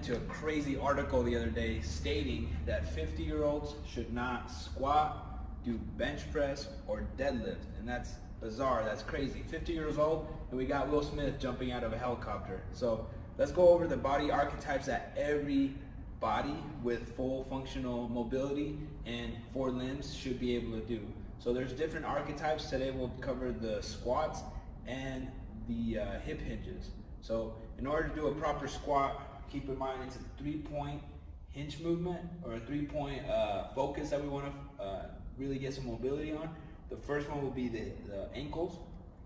into a crazy article the other day stating that 50-year-olds should not squat, do bench press, or deadlift. And that's bizarre, that's crazy. 50 years old, and we got Will Smith jumping out of a helicopter. So let's go over the body archetypes that every body with full functional mobility and 4 limbs should be able to do. So there's different archetypes. Today we'll cover the squats and the hip hinges. So in order to do a proper squat, keep in mind it's a 3-point hinge movement, or a 3-point focus that we want to really get some mobility on. The first one will be the ankles,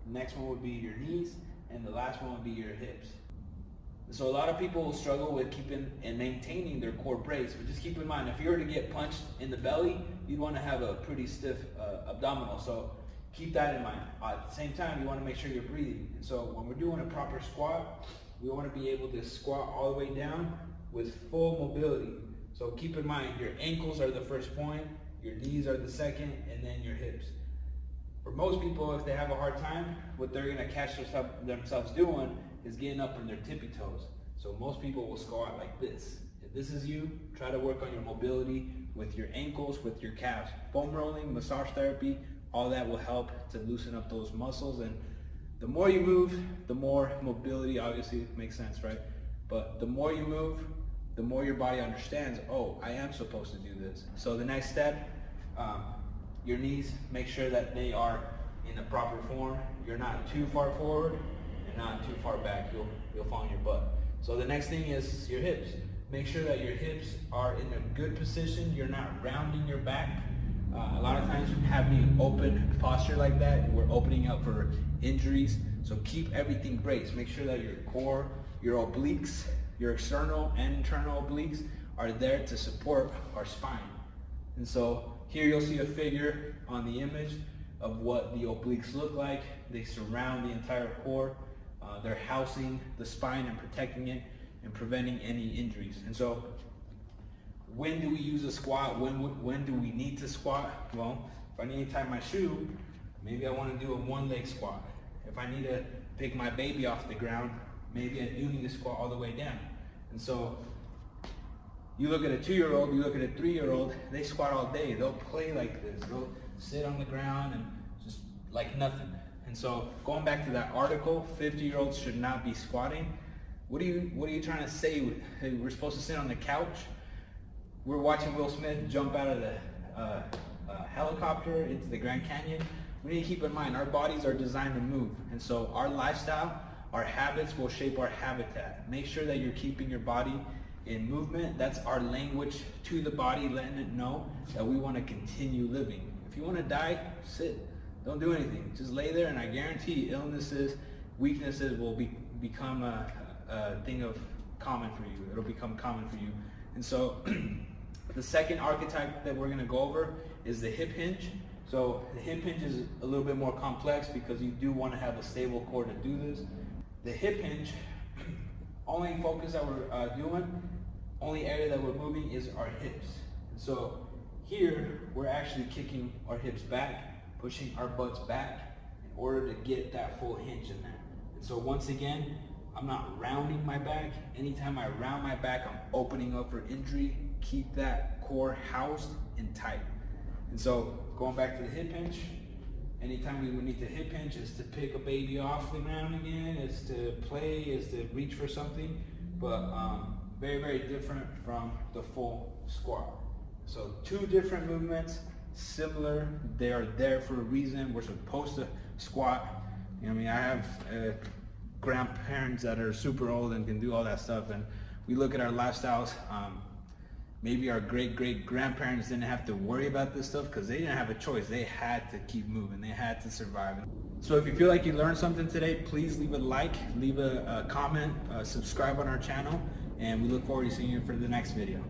the next one would be your knees, and the last one would be your hips. So a lot of people will struggle with keeping and maintaining their core brace, but just keep in mind, if you were to get punched in the belly, you'd want to have a pretty stiff abdominal. So keep that in mind. At the same time, you want to make sure you're breathing. And so when we're doing a proper squat, we want to be able to squat all the way down with full mobility. So keep in mind, your ankles are the first point, your knees are the second, and then your hips. For most people, if they have a hard time, what they're going to catch themselves doing is getting up on their tippy toes. So most people will squat like this. If this is you, try to work on your mobility with your ankles, with your calves. Foam rolling, massage therapy, all that will help to loosen up those muscles. And the more you move, the more mobility. Obviously it makes sense, right? But the more you move, the more your body understands, oh, I am supposed to do this. So the next step, your knees, make sure that they are in the proper form. You're not too far forward and not too far back. You'll fall on your butt. So the next thing is your hips. Make sure that your hips are in a good position. You're not rounding your back. A lot of times having open posture like that, we're opening up for injuries. So keep everything braced. Make sure that your core, your obliques, your external and internal obliques are there to support our spine. And so here you'll see a figure on the image of what the obliques look like. They surround the entire core. They're housing the spine and protecting it and preventing any injuries. And so when do we use a squat? When do we need to squat? Well, if I need to tie my shoe, maybe I want to do a 1-leg squat. If I need to pick my baby off the ground, maybe I do need to squat all the way down. And so you look at a 2-year-old, you look at a 3-year-old, they squat all day. They'll play like this. They'll sit on the ground and just like nothing. And so going back to that article, 50-year-olds should not be squatting. What are you trying to say? Hey, we're supposed to sit on the couch? We're watching Will Smith jump out of the helicopter into the Grand Canyon. We need to keep in mind, our bodies are designed to move. And so our lifestyle, our habits will shape our habitat. Make sure that you're keeping your body in movement. That's our language to the body, letting it know that we want to continue living. If you want to die, sit. Don't do anything. Just lay there, and I guarantee illnesses, weaknesses will become a thing of common for you. It'll become common for you. And so the second archetype that we're going to go over is the hip hinge. So the hip hinge is a little bit more complex because you do want to have a stable core to do this. The hip hinge, only focus that we're doing, only area that we're moving is our hips. And so here we're actually kicking our hips back, pushing our butts back in order to get that full hinge in there. And so once again, I'm not rounding my back. Anytime I round my back, I'm opening up for injury. Keep that core housed and tight. And so going back to the hip hinge, anytime we would need to hip hinge is to pick a baby off the ground again, is to play, is to reach for something, but very, very different from the full squat. So 2 different movements, similar, they are there for a reason. We're supposed to squat. You know what I mean? I have grandparents that are super old and can do all that stuff, and we look at our lifestyles. Maybe our great-great-grandparents didn't have to worry about this stuff because they didn't have a choice. They had to keep moving. They had to survive. So if you feel like you learned something today, please leave a like, leave a comment, subscribe on our channel, and we look forward to seeing you for the next video.